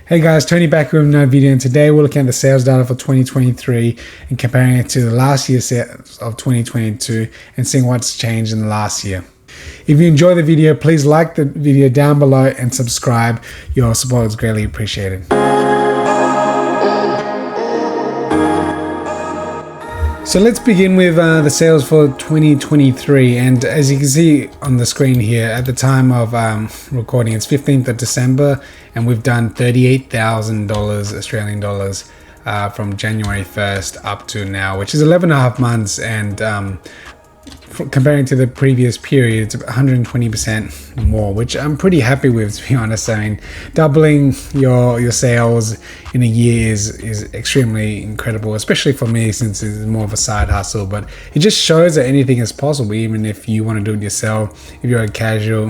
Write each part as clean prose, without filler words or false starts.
Hey guys, Tony back with another video, and today we're looking at the sales data for 2023 and comparing it to the last year's sales of 2022 and seeing what's changed in the last year. If you enjoy the video, please like the video down below and subscribe. Your support is greatly appreciated. So let's begin with the sales for 2023, and as you can see on the screen here, at the time of recording, it's 15th of December, and we've done $38,000 Australian dollars from January 1st up to now, which is 11 and a half months, and comparing to the previous period, it's 120% more, which I'm pretty happy with, to be honest. I mean, doubling your sales in a year is extremely incredible, especially for me since it's more of a side hustle. But it just shows that anything is possible, even if you want to do it yourself. If you're a casual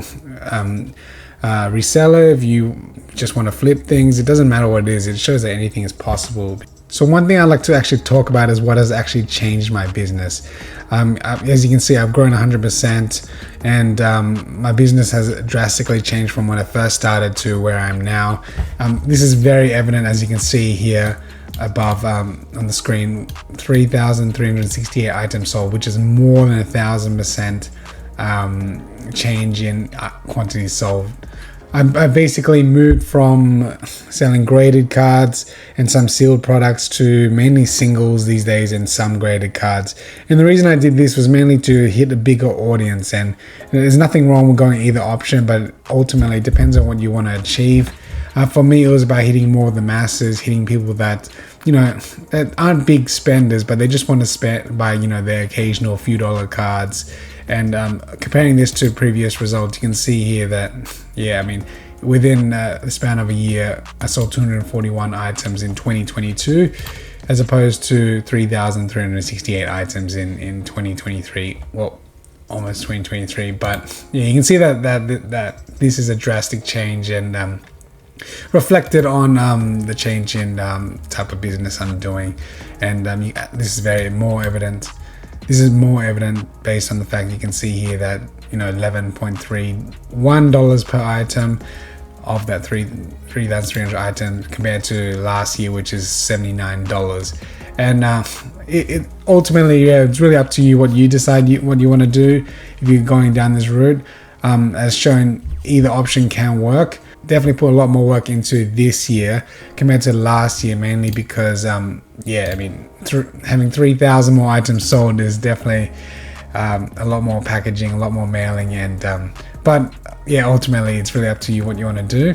reseller, if you just want to flip things, it doesn't matter what it is. It shows that anything is possible. So one thing I'd like to actually talk about is what has actually changed my business. As you can see, I've grown 100%, and my business has drastically changed from when I first started to where I am now. This is very evident, as you can see here above on the screen, 3,368 items sold, which is more than 1,000% change in quantities sold. I basically moved from selling graded cards and some sealed products to mainly singles these days and some graded cards. And the reason I did this was mainly to hit a bigger audience, and there's nothing wrong with going either option, but ultimately it depends on what you want to achieve. For me, it was about hitting more of the masses, hitting people that, that aren't big spenders, but they just want to spend by, their occasional few dollar cards. And comparing this to previous results, you can see here that, within the span of a year, I sold 241 items in 2022, as opposed to 3,368 items in 2023. Well, almost 2023. But yeah, you can see that this is a drastic change, and reflected on the change in type of business I'm doing, and this is more evident. This is more evident based on the fact you can see here that $11.31 per item of that 3,300 items compared to last year, which is $79. And it ultimately, it's really up to you what you decide what you want to do if you're going down this route. As shown, either option can work. Definitely put a lot more work into this year compared to last year, mainly because having 3,000 more items sold is definitely a lot more packaging, a lot more mailing, and but ultimately it's really up to you what you want to do.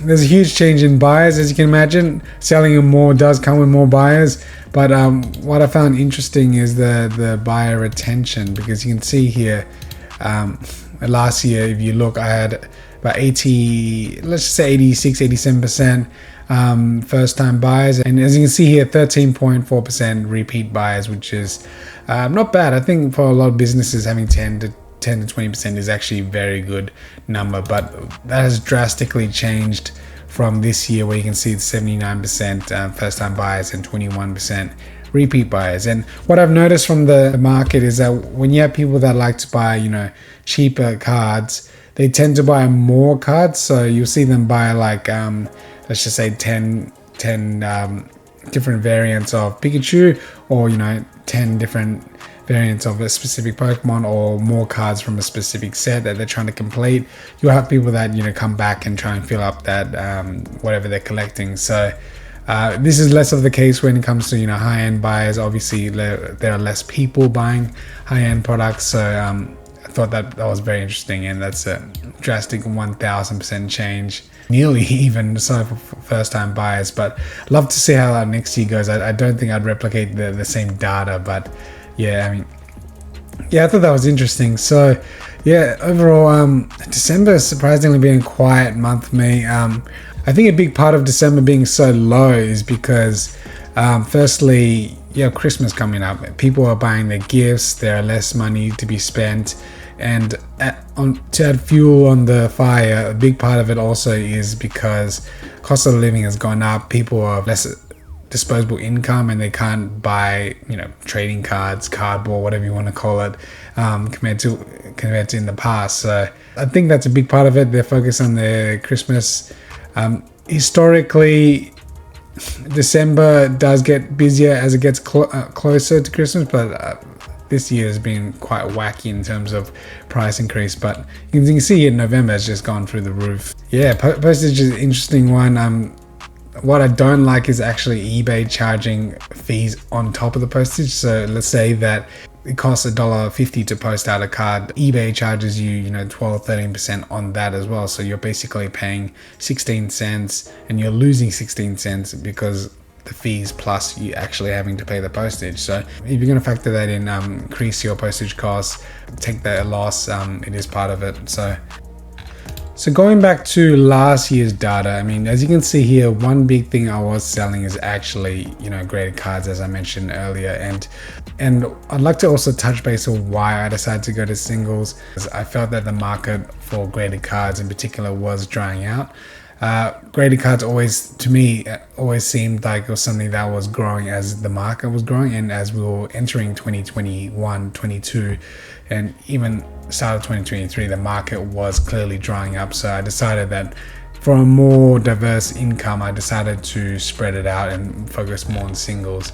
There's a huge change in buyers, as you can imagine. Selling more does come with more buyers, but what I found interesting is the buyer retention, because you can see here last year, if you look, I had about 87% first time buyers, and as you can see here, 13.4% repeat buyers, which is not bad. I think for a lot of businesses, having 10 to 20% is actually a very good number, but that has drastically changed from this year, where you can see it's 79% first time buyers and 21% repeat buyers. And what I've noticed from the market is that when you have people that like to buy, cheaper cards, they tend to buy more cards. So you'll see them buy like, let's just say 10 different variants of Pikachu, or 10 different variants of a specific Pokemon, or more cards from a specific set that they're trying to complete. You'll have people that come back and try and fill up that whatever they're collecting. So this is less of the case when it comes to high-end buyers. Obviously there are less people buying high-end products, so I thought that was very interesting, and that's a drastic 1,000% change, nearly even so for first-time buyers. But love to see how our next year goes. I don't think I'd replicate the same data, but I thought that was interesting. So overall, December has surprisingly been a quiet month for me. I think a big part of December being so low is because firstly, Christmas coming up, people are buying their gifts, there are less money to be spent, and to add fuel on the fire, a big part of it also is because cost of living has gone up. People have less disposable income, and they can't buy trading cards, cardboard, whatever you want to call it, compared to in the past. So I think that's a big part of it. They're focused on their Christmas Historically, December does get busier as it gets closer to Christmas, but this year has been quite wacky in terms of price increase. But you can see in November it's just gone through the roof. Yeah, postage is an interesting one. What I don't like is actually eBay charging fees on top of the postage. So let's say that it costs $1.50 to post out a card. eBay charges you, 12-13% on that as well. So you're basically paying 16 cents and you're losing 16 cents because the fees plus you actually having to pay the postage. So if you're going to factor that in, increase your postage costs, take that loss, it is part of it. So going back to last year's data, I mean, as you can see here, one big thing I was selling is actually, graded cards, as I mentioned earlier. And I'd like to also touch base on why I decided to go to singles. I felt that the market for graded cards in particular was drying out. Graded cards to me always seemed like it was something that was growing as the market was growing, and as we were entering 2021, 22, and even start of 2023, the market was clearly drying up. So I decided that for a more diverse income, I decided to spread it out and focus more on singles.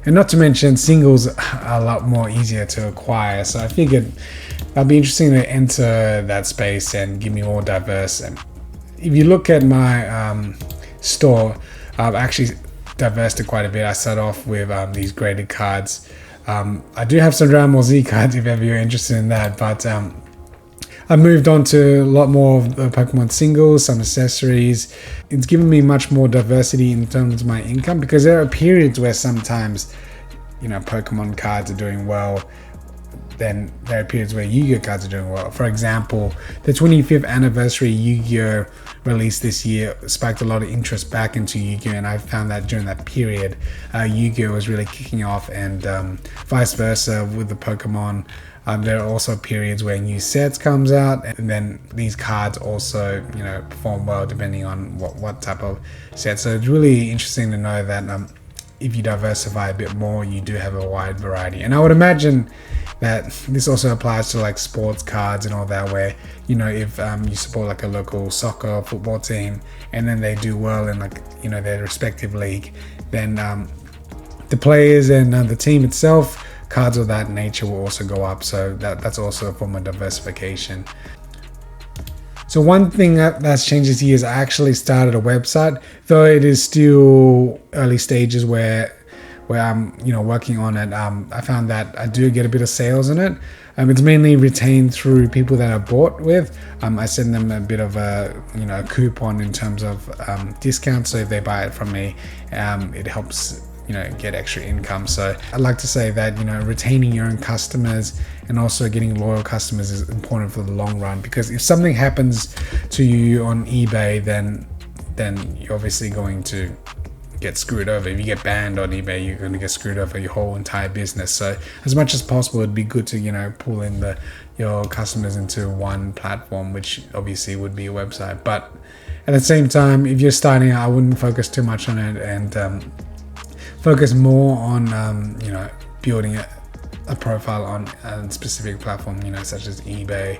And not to mention, singles are a lot more easier to acquire. So I figured that'd be interesting to enter that space and give me more diverse. And if you look at my store, I've actually diversified quite a bit. I start off with these graded cards. I do have some Dragon Ball Z cards if ever you're interested in that, but I moved on to a lot more of the Pokemon singles, some accessories. It's given me much more diversity in terms of my income, because there are periods where sometimes, Pokemon cards are doing well. Then there are periods where Yu-Gi-Oh cards are doing well. For example, the 25th anniversary Yu-Gi-Oh release this year sparked a lot of interest back into Yu-Gi-Oh, and I found that during that period, Yu-Gi-Oh was really kicking off, and vice versa with the Pokemon. There are also periods where new sets comes out, and then these cards also, perform well depending on what type of set. So it's really interesting to know that if you diversify a bit more, you do have a wide variety. And I would imagine that this also applies to like sports cards and all that, where if you support like a local soccer or football team and then they do well in their respective league, then the players and the team itself, cards of that nature will also go up. So that's also a form of diversification. So one thing that's changed this year is I actually started a website, though it is still early stages where I'm working on it. I found that I do get a bit of sales in it. It's mainly retained through people that I bought with. I send them a bit of a coupon in terms of discount. So if they buy it from me, it helps get extra income. So I'd like to say that retaining your own customers and also getting loyal customers is important for the long run, because if something happens to you on eBay, then you're obviously going to get screwed over. If you get banned on eBay, you're going to get screwed over your whole entire business. So as much as possible, it'd be good to pull in your customers into one platform, which obviously would be a website. But at the same time, if you're starting out, I wouldn't focus too much on it, and focus more on building a profile on a specific platform, such as eBay.